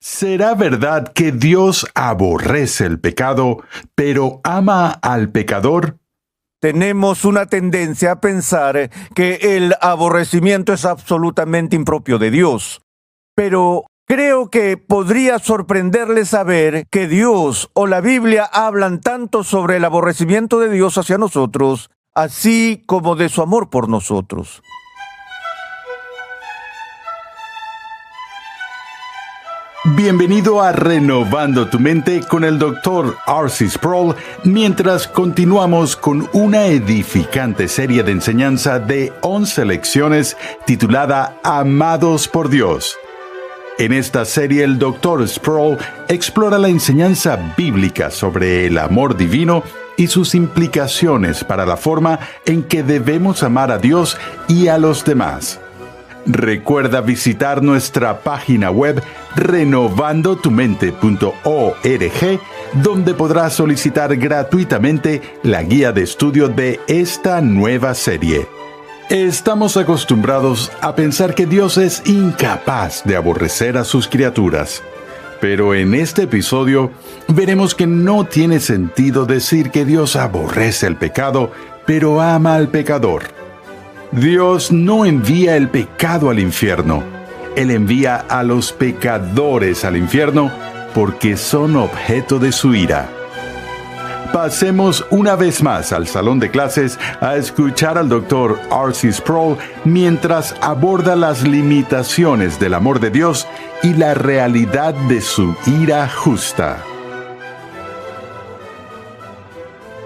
¿Será verdad que Dios aborrece el pecado, pero ama al pecador? Tenemos una tendencia a pensar que el aborrecimiento es absolutamente impropio de Dios. Pero creo que podría sorprenderle saber que Dios o la Biblia hablan tanto sobre el aborrecimiento de Dios hacia nosotros, así como de su amor por nosotros. Bienvenido a Renovando tu Mente con el Dr. R.C. Sproul, mientras continuamos con una edificante serie de enseñanza de 11 lecciones titulada Amados por Dios. En esta serie el Dr. Sproul explora la enseñanza bíblica sobre el amor divino y sus implicaciones para la forma en que debemos amar a Dios y a los demás. Recuerda visitar nuestra página web renovandotumente.org, donde podrás solicitar gratuitamente la guía de estudio de esta nueva serie. Estamos acostumbrados a pensar que Dios es incapaz de aborrecer a sus criaturas. Pero en este episodio veremos que no tiene sentido decir que Dios aborrece el pecado, pero ama al pecador. Dios no envía el pecado al infierno. Él envía a los pecadores al infierno porque son objeto de su ira. Pasemos una vez más al salón de clases a escuchar al Dr. R.C. Sproul mientras aborda las limitaciones del amor de Dios y la realidad de su ira justa.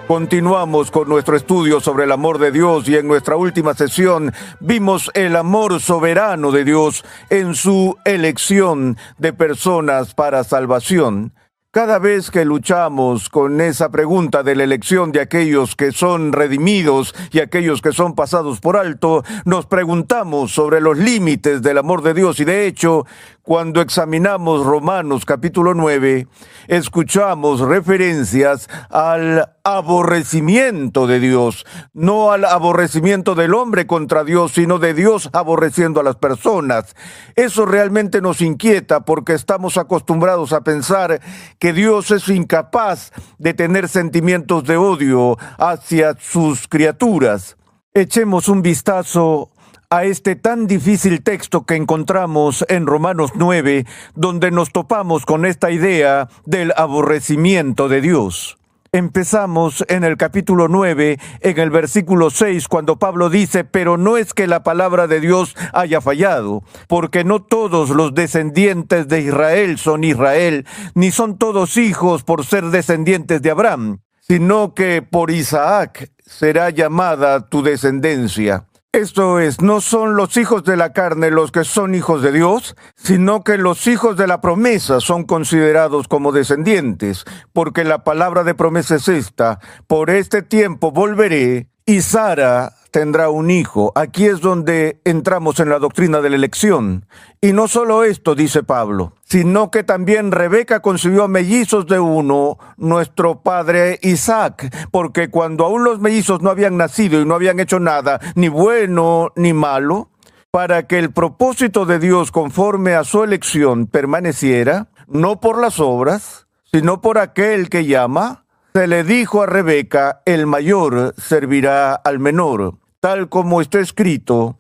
Continuamos con nuestro estudio sobre el amor de Dios y en nuestra última sesión vimos el amor soberano de Dios en su elección de personas para salvación. Cada vez que luchamos con esa pregunta de la elección de aquellos que son redimidos y aquellos que son pasados por alto, nos preguntamos sobre los límites del amor de Dios y de hecho, cuando examinamos Romanos capítulo 9, escuchamos referencias al aborrecimiento de Dios, no al aborrecimiento del hombre contra Dios, sino de Dios aborreciendo a las personas. Eso realmente nos inquieta porque estamos acostumbrados a pensar que Dios es incapaz de tener sentimientos de odio hacia sus criaturas. Echemos un vistazo a este tan difícil texto que encontramos en Romanos 9, donde nos topamos con esta idea del aborrecimiento de Dios. Empezamos en el capítulo 9, en el versículo 6, cuando Pablo dice: pero no es que la palabra de Dios haya fallado, porque no todos los descendientes de Israel son Israel, ni son todos hijos por ser descendientes de Abraham, sino que por Isaac será llamada tu descendencia. Esto es, no son los hijos de la carne los que son hijos de Dios, sino que los hijos de la promesa son considerados como descendientes, porque la palabra de promesa es esta: por este tiempo volveré y Sara tendrá un hijo. Aquí es donde entramos en la doctrina de la elección. Y no solo esto, dice Pablo, sino que también Rebeca concibió mellizos de uno, nuestro padre Isaac, porque cuando aún los mellizos no habían nacido y no habían hecho nada, ni bueno ni malo, para que el propósito de Dios conforme a su elección permaneciera, no por las obras, sino por aquel que llama, se le dijo a Rebeca: el mayor servirá al menor. Tal como está escrito: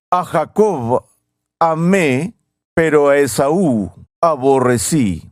a Jacob amé, pero a Esaú aborrecí.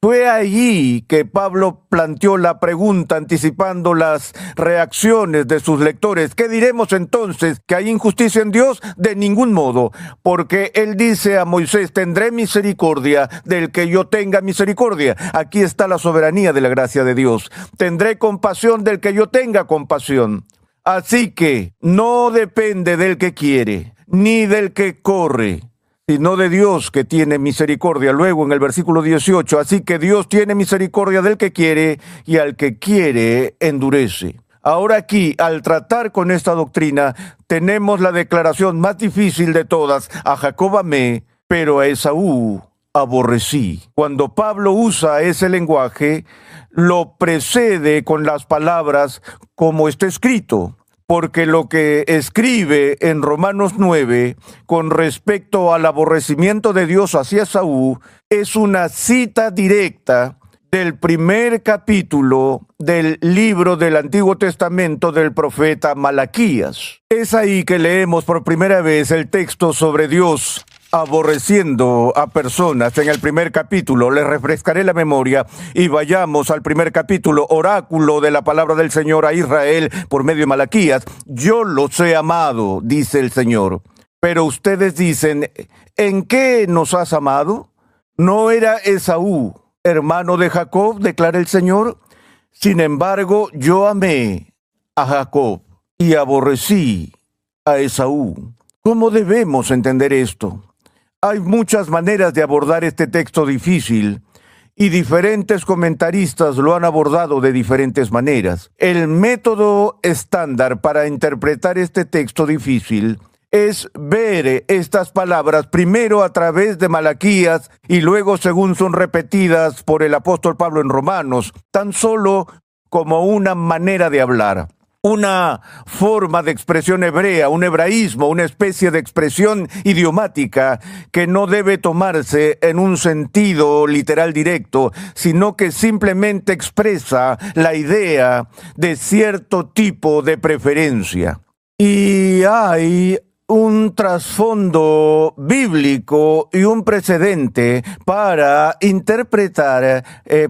Fue allí que Pablo planteó la pregunta, anticipando las reacciones de sus lectores. ¿Qué diremos entonces? ¿Que hay injusticia en Dios? De ningún modo, porque él dice a Moisés: tendré misericordia del que yo tenga misericordia. Aquí está la soberanía de la gracia de Dios. Tendré compasión del que yo tenga compasión. Así que no depende del que quiere, ni del que corre, sino de Dios que tiene misericordia. Luego en el versículo 18, así que Dios tiene misericordia del que quiere y al que quiere endurece. Ahora aquí, al tratar con esta doctrina, tenemos la declaración más difícil de todas: a Jacob amé, pero a Esaú aborrecí. Cuando Pablo usa ese lenguaje, lo precede con las palabras como está escrito. porque lo que escribe en Romanos 9 con respecto al aborrecimiento de Dios hacia Esaú es una cita directa del primer capítulo del libro del Antiguo Testamento del profeta Malaquías. Es ahí que leemos por primera vez el texto sobre Dios aborreciendo a personas. En el primer capítulo, les refrescaré la memoria y vayamos al primer capítulo, oráculo de la palabra del Señor a Israel por medio de Malaquías. Yo los he amado, dice el Señor. Pero ustedes dicen, ¿en qué nos has amado? ¿No era Esaú hermano de Jacob?, declara el Señor. Sin embargo, yo amé a Jacob y aborrecí a Esaú. ¿Cómo debemos entender esto? Hay muchas maneras de abordar este texto difícil y diferentes comentaristas lo han abordado de diferentes maneras. El método estándar para interpretar este texto difícil es ver estas palabras primero a través de Malaquías y luego según son repetidas por el apóstol Pablo en Romanos, tan solo como una manera de hablar. Una forma de expresión hebrea, un hebraísmo, una especie de expresión idiomática que no debe tomarse en un sentido literal directo, sino que simplemente expresa la idea de cierto tipo de preferencia. Y hay un trasfondo bíblico y un precedente para interpretar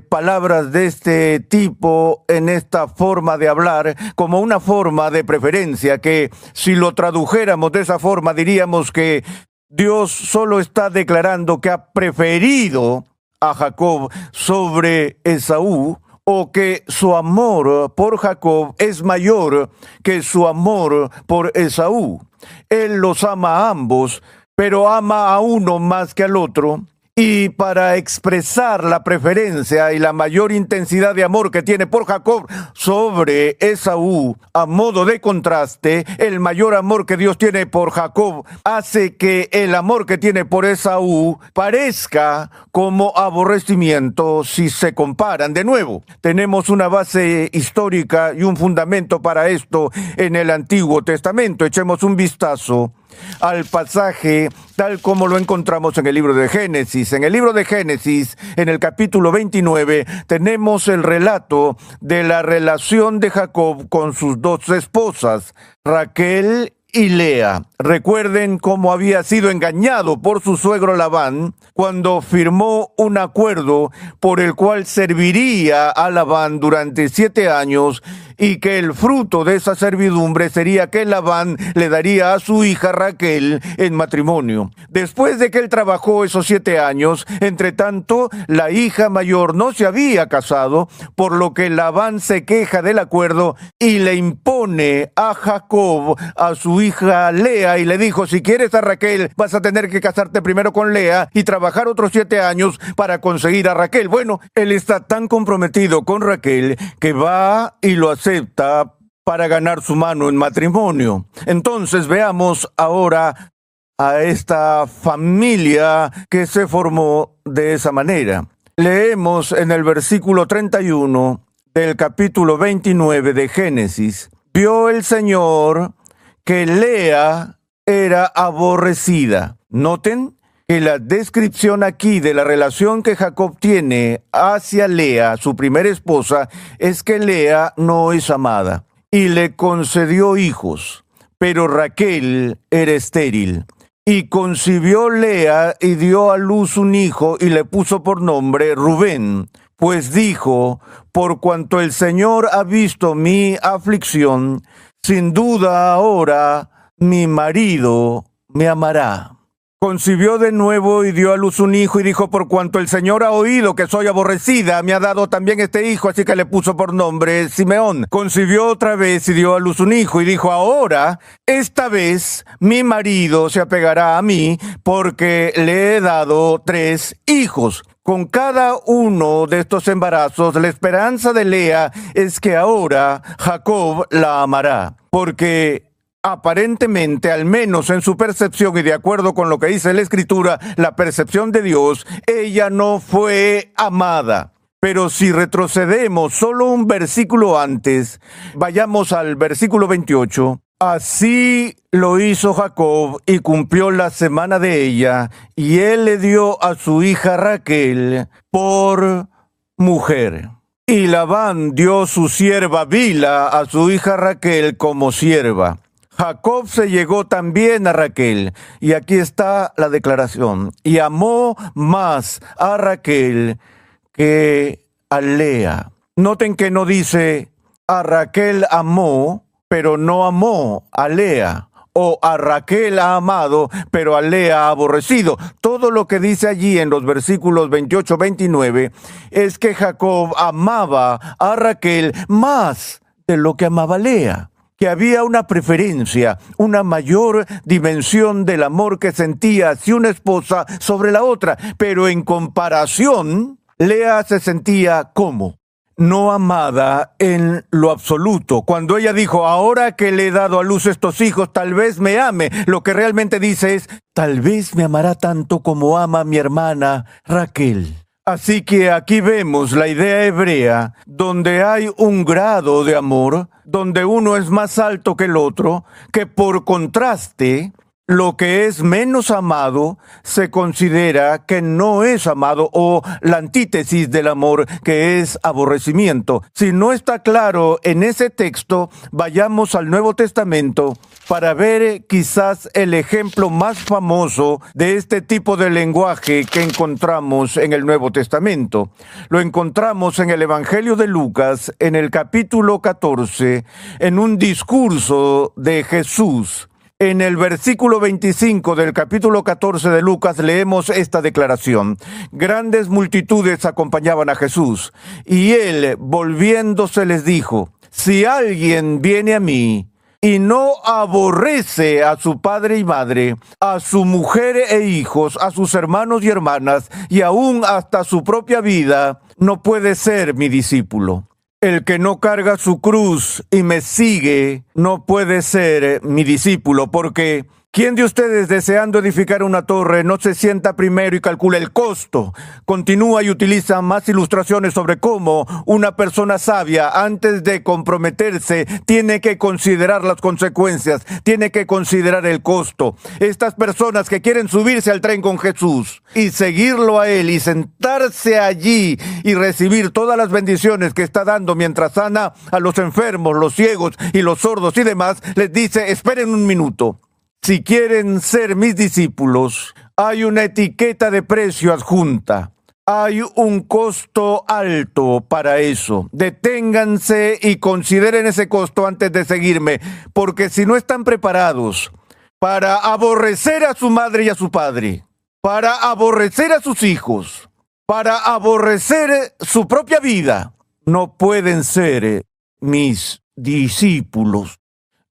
palabras de este tipo en esta forma de hablar como una forma de preferencia, que si lo tradujéramos de esa forma diríamos que Dios solo está declarando que ha preferido a Jacob sobre Esaú, o que su amor por Jacob es mayor que su amor por Esaú. Él los ama a ambos, pero ama a uno más que al otro. Y para expresar la preferencia y la mayor intensidad de amor que tiene por Jacob sobre Esaú, a modo de contraste, el mayor amor que Dios tiene por Jacob hace que el amor que tiene por Esaú parezca como aborrecimiento si se comparan. De nuevo, tenemos una base histórica y un fundamento para esto en el Antiguo Testamento. Echemos un vistazo al pasaje tal como lo encontramos en el libro de Génesis. En el libro de Génesis, en el capítulo 29, tenemos el relato de la relación de Jacob con sus dos esposas, Raquel y Lea. Recuerden cómo había sido engañado por su suegro Labán cuando firmó un acuerdo por el cual serviría a Labán durante 7 años y que el fruto de esa servidumbre sería que Labán le daría a su hija Raquel en matrimonio. Después de que él trabajó esos 7 años, entre tanto, la hija mayor no se había casado, por lo que Labán se queja del acuerdo y le impone a Jacob a su hija Lea y le dijo, si quieres a Raquel, vas a tener que casarte primero con Lea y trabajar otros 7 años para conseguir a Raquel. Bueno, él está tan comprometido con Raquel que va y lo acepta para ganar su mano en matrimonio. Entonces veamos ahora a esta familia que se formó de esa manera. Leemos en el versículo 31 del capítulo 29 de Génesis. Vio el Señor que Lea era aborrecida. Noten que la descripción aquí de la relación que Jacob tiene hacia Lea, su primera esposa, es que Lea no es amada y le concedió hijos, pero Raquel era estéril. Y concibió Lea y dio a luz un hijo y le puso por nombre Rubén, pues dijo, por cuanto el Señor ha visto mi aflicción, sin duda ahora mi marido me amará. Concibió de nuevo y dio a luz un hijo y dijo, por cuanto el Señor ha oído que soy aborrecida, me ha dado también este hijo, así que le puso por nombre Simeón. Concibió otra vez y dio a luz un hijo y dijo, ahora, esta vez mi marido se apegará a mí porque le he dado 3 hijos. Con cada uno de estos embarazos, la esperanza de Lea es que ahora Jacob la amará, porque aparentemente, al menos en su percepción y de acuerdo con lo que dice la Escritura, la percepción de Dios, ella no fue amada. Pero si retrocedemos solo un versículo antes, vayamos al versículo 28. Así lo hizo Jacob y cumplió la semana de ella, y él le dio a su hija Raquel por mujer. Y Labán dio su sierva Bilha a su hija Raquel como sierva. Jacob se llegó también a Raquel, y aquí está la declaración, y amó más a Raquel que a Lea. Noten que no dice a Raquel amó, pero no amó a Lea, o a Raquel ha amado, pero a Lea ha aborrecido. Todo lo que dice allí en los versículos 28-29 es que Jacob amaba a Raquel más de lo que amaba a Lea, que había una preferencia, una mayor dimensión del amor que sentía hacia una esposa sobre la otra, pero en comparación, Lea se sentía ¿cómo? No amada en lo absoluto. Cuando ella dijo, ahora que le he dado a luz estos hijos, tal vez me ame, lo que realmente dice es, tal vez me amará tanto como ama a mi hermana Raquel. Así que aquí vemos la idea hebrea, donde hay un grado de amor, donde uno es más alto que el otro, que por contraste, lo que es menos amado se considera que no es amado, o la antítesis del amor, que es aborrecimiento. Si no está claro en ese texto, vayamos al Nuevo Testamento para ver quizás el ejemplo más famoso de este tipo de lenguaje que encontramos en el Nuevo Testamento. Lo encontramos en el Evangelio de Lucas, en el capítulo 14, en un discurso de Jesús. En el versículo 25 del capítulo 14 de Lucas leemos esta declaración. Grandes multitudes acompañaban a Jesús, y él, volviéndose, les dijo, si alguien viene a mí y no aborrece a su padre y madre, a su mujer e hijos, a sus hermanos y hermanas, y aún hasta su propia vida, no puede ser mi discípulo. El que no carga su cruz y me sigue no puede ser mi discípulo, porque ¿quién de ustedes deseando edificar una torre no se sienta primero y calcula el costo? Continúa y utiliza más ilustraciones sobre cómo una persona sabia, antes de comprometerse, tiene que considerar las consecuencias, tiene que considerar el costo. Estas personas que quieren subirse al tren con Jesús y seguirlo a él y sentarse allí y recibir todas las bendiciones que está dando mientras sana a los enfermos, los ciegos y los sordos y demás, les dice, esperen un minuto. Si quieren ser mis discípulos, hay una etiqueta de precio adjunta. Hay un costo alto para eso. Deténganse y consideren ese costo antes de seguirme, porque si no están preparados para aborrecer a su madre y a su padre, para aborrecer a sus hijos, para aborrecer su propia vida, no pueden ser mis discípulos.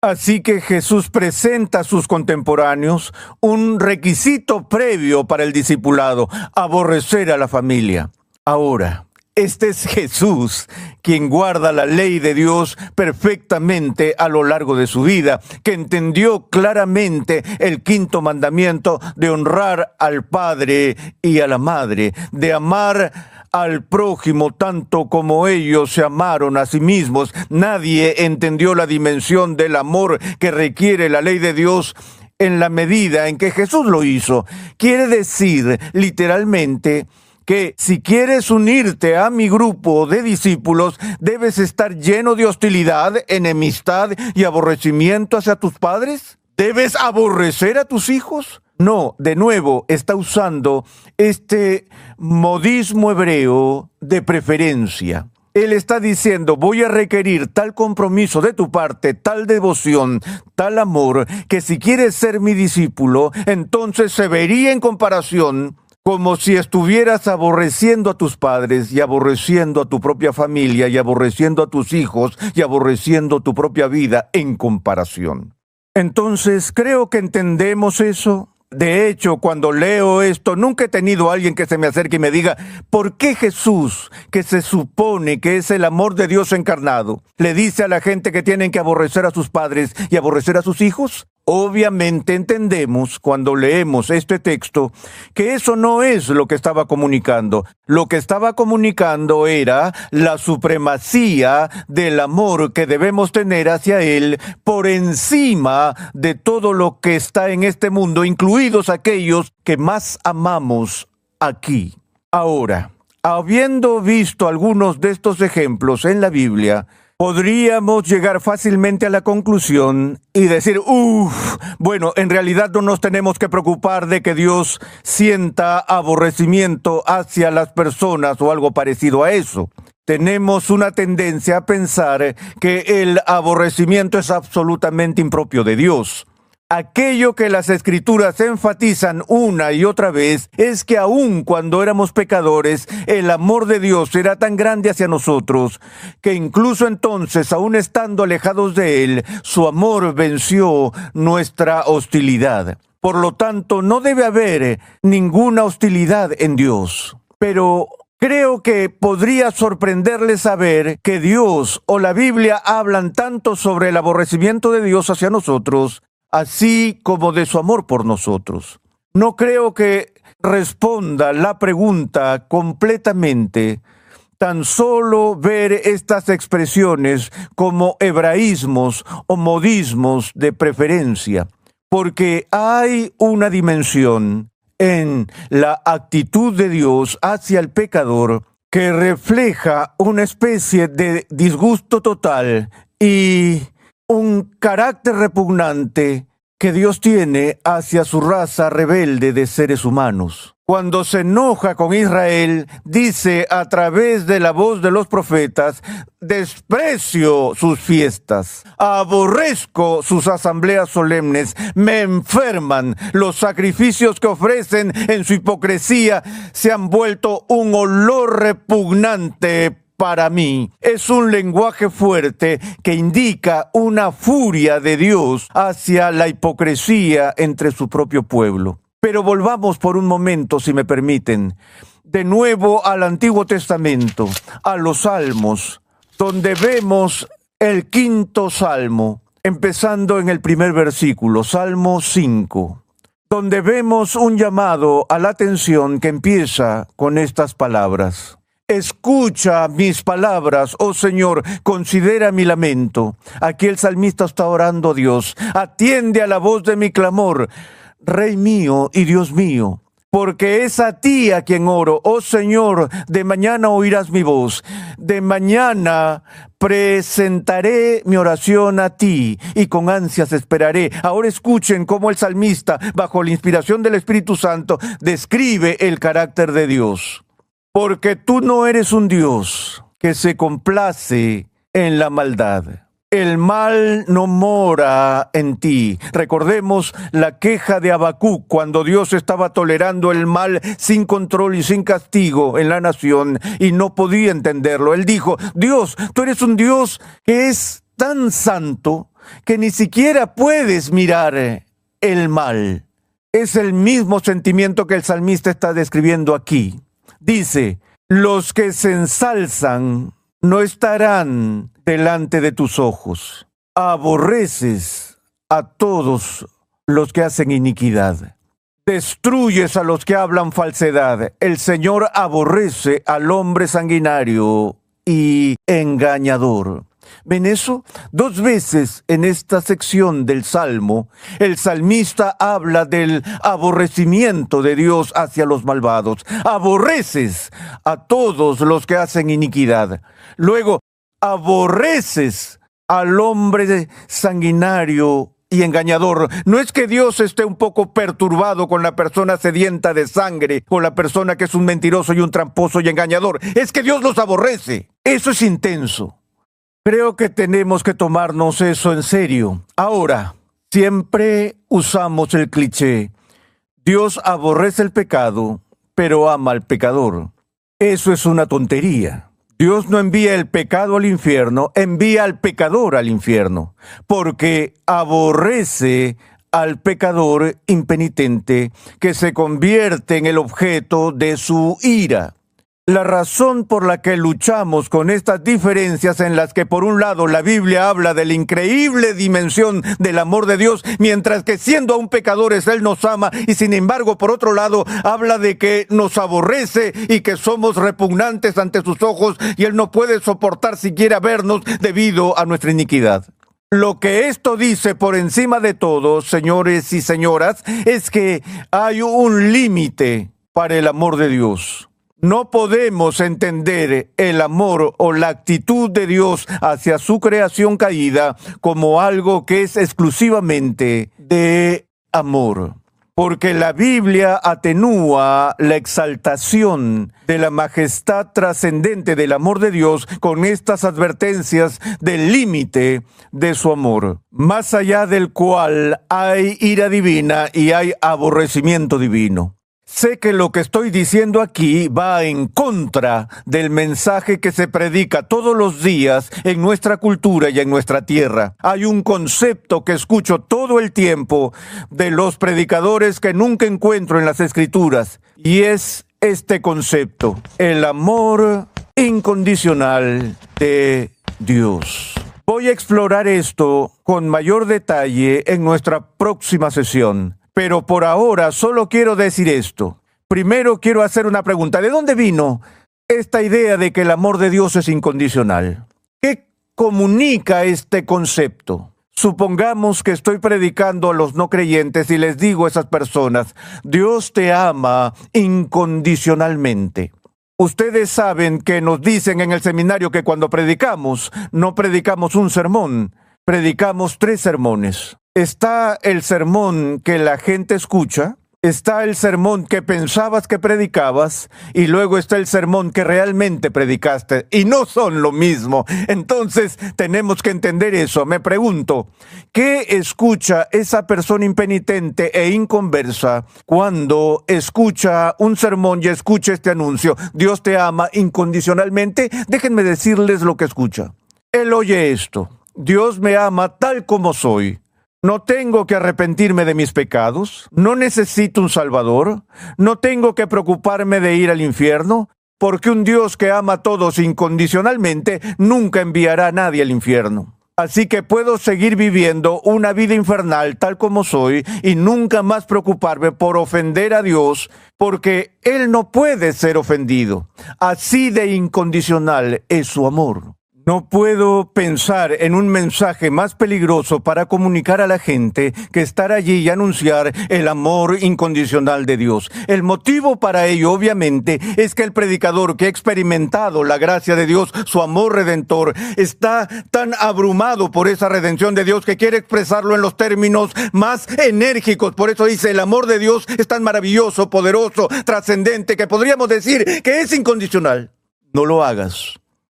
Así que Jesús presenta a sus contemporáneos un requisito previo para el discipulado: aborrecer a la familia. Ahora, este es Jesús, quien guarda la ley de Dios perfectamente a lo largo de su vida, que entendió claramente el quinto mandamiento de honrar al padre y a la madre, de amar al prójimo tanto como ellos se amaron a sí mismos. Nadie entendió la dimensión del amor que requiere la ley de Dios en la medida en que Jesús lo hizo. Quiere decir, literalmente, que si quieres unirte a mi grupo de discípulos, debes estar lleno de hostilidad, enemistad y aborrecimiento hacia tus padres. ¿Debes aborrecer a tus hijos? No, de nuevo, está usando este modismo hebreo de preferencia. Él está diciendo, voy a requerir tal compromiso de tu parte, tal devoción, tal amor, que si quieres ser mi discípulo, entonces se vería en comparación como si estuvieras aborreciendo a tus padres y aborreciendo a tu propia familia y aborreciendo a tus hijos y aborreciendo tu propia vida en comparación. Entonces, creo que entendemos eso. De hecho, cuando leo esto, nunca he tenido a alguien que se me acerque y me diga, ¿por qué Jesús, que se supone que es el amor de Dios encarnado, le dice a la gente que tienen que aborrecer a sus padres y aborrecer a sus hijos? Obviamente entendemos cuando leemos este texto que eso no es lo que estaba comunicando. Lo que estaba comunicando era la supremacía del amor que debemos tener hacia Él por encima de todo lo que está en este mundo, incluidos aquellos que más amamos aquí. Ahora, habiendo visto algunos de estos ejemplos en la Biblia, podríamos llegar fácilmente a la conclusión y decir, bueno, en realidad no nos tenemos que preocupar de que Dios sienta aborrecimiento hacia las personas o algo parecido a eso. Tenemos una tendencia a pensar que el aborrecimiento es absolutamente impropio de Dios. Aquello que las Escrituras enfatizan una y otra vez es que aun cuando éramos pecadores, el amor de Dios era tan grande hacia nosotros que incluso entonces, aun estando alejados de Él, su amor venció nuestra hostilidad. Por lo tanto, no debe haber ninguna hostilidad en Dios. Pero creo que podría sorprenderles saber que Dios o la Biblia hablan tanto sobre el aborrecimiento de Dios hacia nosotros, así como de su amor por nosotros. No creo que responda la pregunta completamente tan solo ver estas expresiones como hebraísmos o modismos de preferencia, porque hay una dimensión en la actitud de Dios hacia el pecador que refleja una especie de disgusto total y un carácter repugnante que Dios tiene hacia su raza rebelde de seres humanos. Cuando se enoja con Israel, dice a través de la voz de los profetas, desprecio sus fiestas, aborrezco sus asambleas solemnes, me enferman, los sacrificios que ofrecen en su hipocresía se han vuelto un olor repugnante para mí. Es un lenguaje fuerte que indica una furia de Dios hacia la hipocresía entre su propio pueblo. Pero volvamos por un momento, si me permiten, de nuevo al Antiguo Testamento, a los Salmos, donde vemos el quinto Salmo, empezando en el primer versículo, Salmo 5, donde vemos un llamado a la atención que empieza con estas palabras. Escucha mis palabras, oh Señor, considera mi lamento. Aquí el salmista está orando a Dios. Atiende a la voz de mi clamor, Rey mío y Dios mío, porque es a ti a quien oro. Oh Señor, de mañana oirás mi voz. De mañana presentaré mi oración a ti y con ansias esperaré. Ahora escuchen cómo el salmista, bajo la inspiración del Espíritu Santo, describe el carácter de Dios. Porque tú no eres un Dios que se complace en la maldad. El mal no mora en ti. Recordemos la queja de Habacuc cuando Dios estaba tolerando el mal sin control y sin castigo en la nación y no podía entenderlo. Él dijo, Dios, tú eres un Dios que es tan santo que ni siquiera puedes mirar el mal. Es el mismo sentimiento que el salmista está describiendo aquí. Dice, los que se ensalzan no estarán delante de tus ojos. Aborreces a todos los que hacen iniquidad. Destruyes a los que hablan falsedad. El Señor aborrece al hombre sanguinario y engañador. ¿Ven eso? 2 veces en esta sección del Salmo, el salmista habla del aborrecimiento de Dios hacia los malvados. Aborreces a todos los que hacen iniquidad. Luego, aborreces al hombre sanguinario y engañador. No es que Dios esté un poco perturbado con la persona sedienta de sangre, con la persona que es un mentiroso y un tramposo y engañador. Es que Dios los aborrece. Eso es intenso. Creo que tenemos que tomarnos eso en serio. Ahora, siempre usamos el cliché. Dios aborrece el pecado, pero ama al pecador. Eso es una tontería. Dios no envía el pecado al infierno, envía al pecador al infierno, porque aborrece al pecador impenitente que se convierte en el objeto de su ira. La razón por la que luchamos con estas diferencias en las que por un lado la Biblia habla de la increíble dimensión del amor de Dios, mientras que siendo aún pecadores Él nos ama, y sin embargo por otro lado habla de que nos aborrece y que somos repugnantes ante sus ojos y Él no puede soportar siquiera vernos debido a nuestra iniquidad. Lo que esto dice por encima de todo, señores y señoras, es que hay un límite para el amor de Dios. No podemos entender el amor o la actitud de Dios hacia su creación caída como algo que es exclusivamente de amor. Porque la Biblia atenúa la exaltación de la majestad trascendente del amor de Dios con estas advertencias del límite de su amor, más allá del cual hay ira divina y hay aborrecimiento divino. Sé que lo que estoy diciendo aquí va en contra del mensaje que se predica todos los días en nuestra cultura y en nuestra tierra. Hay un concepto que escucho todo el tiempo de los predicadores que nunca encuentro en las Escrituras, y es este concepto: el amor incondicional de Dios. Voy a explorar esto con mayor detalle en nuestra próxima sesión. Pero por ahora solo quiero decir esto. Primero quiero hacer una pregunta. ¿De dónde vino esta idea de que el amor de Dios es incondicional? ¿Qué comunica este concepto? Supongamos que estoy predicando a los no creyentes y les digo a esas personas: Dios te ama incondicionalmente. Ustedes saben que nos dicen en el seminario que cuando predicamos, no predicamos un sermón, predicamos 3 sermones. Está el sermón que la gente escucha, está el sermón que pensabas que predicabas, y luego está el sermón que realmente predicaste, y no son lo mismo. Entonces tenemos que entender eso. Me pregunto, ¿qué escucha esa persona impenitente e inconversa cuando escucha un sermón y escucha este anuncio? Dios te ama incondicionalmente. Déjenme decirles lo que escucha. Él oye esto: Dios me ama tal como soy. No tengo que arrepentirme de mis pecados, no necesito un Salvador, no tengo que preocuparme de ir al infierno, porque un Dios que ama a todos incondicionalmente nunca enviará a nadie al infierno. Así que puedo seguir viviendo una vida infernal tal como soy y nunca más preocuparme por ofender a Dios, porque Él no puede ser ofendido. Así de incondicional es su amor. No puedo pensar en un mensaje más peligroso para comunicar a la gente que estar allí y anunciar el amor incondicional de Dios. El motivo para ello, obviamente, es que el predicador que ha experimentado la gracia de Dios, su amor redentor, está tan abrumado por esa redención de Dios que quiere expresarlo en los términos más enérgicos. Por eso dice: el amor de Dios es tan maravilloso, poderoso, trascendente, que podríamos decir que es incondicional. No lo hagas,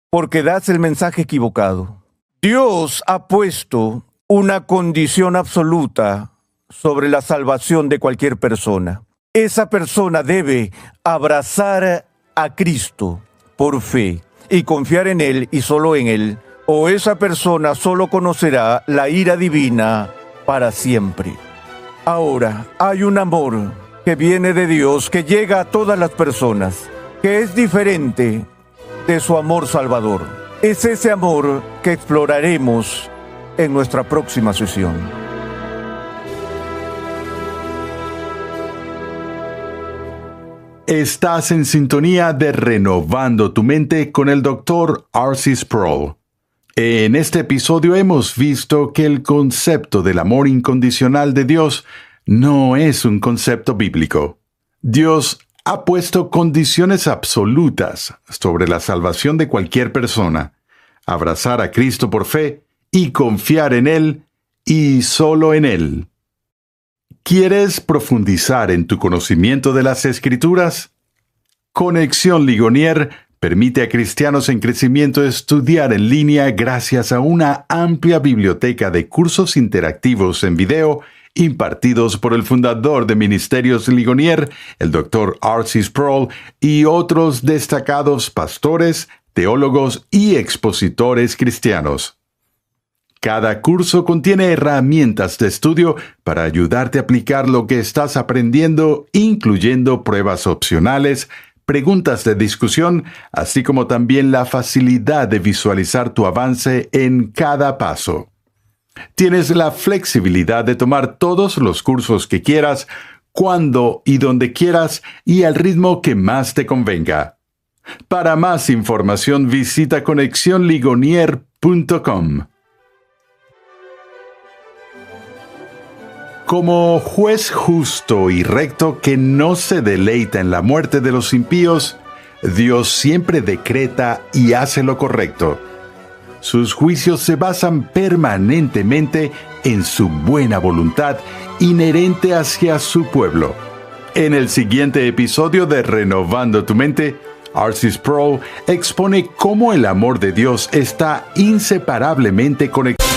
porque das el mensaje equivocado. Dios ha puesto una condición absoluta sobre la salvación de cualquier persona. Esa persona debe abrazar a Cristo por fe y confiar en Él y solo en Él, o esa persona solo conocerá la ira divina para siempre. Ahora, hay un amor que viene de Dios, que llega a todas las personas, que es diferente de su amor salvador. Es ese amor que exploraremos en nuestra próxima sesión. Estás en sintonía de Renovando tu Mente con el Dr. R.C. Sproul. En este episodio hemos visto que el concepto del amor incondicional de Dios no es un concepto bíblico. Dios ha puesto condiciones absolutas sobre la salvación de cualquier persona: abrazar a Cristo por fe y confiar en Él y solo en Él. ¿Quieres profundizar en tu conocimiento de las Escrituras? Conexión Ligonier permite a cristianos en crecimiento estudiar en línea gracias a una amplia biblioteca de cursos interactivos en video impartidos por el fundador de Ministerios Ligonier, el Dr. R.C. Sproul, y otros destacados pastores, teólogos y expositores cristianos. Cada curso contiene herramientas de estudio para ayudarte a aplicar lo que estás aprendiendo, incluyendo pruebas opcionales, preguntas de discusión, así como también la facilidad de visualizar tu avance en cada paso. Tienes la flexibilidad de tomar todos los cursos que quieras, cuando y donde quieras y al ritmo que más te convenga. Para más información visita conexionligonier.com. Como juez justo y recto que no se deleita en la muerte de los impíos, Dios siempre decreta y hace lo correcto. Sus juicios se basan permanentemente en su buena voluntad inherente hacia su pueblo. En el siguiente episodio de Renovando tu Mente, R.C. Sproul expone cómo el amor de Dios está inseparablemente conectado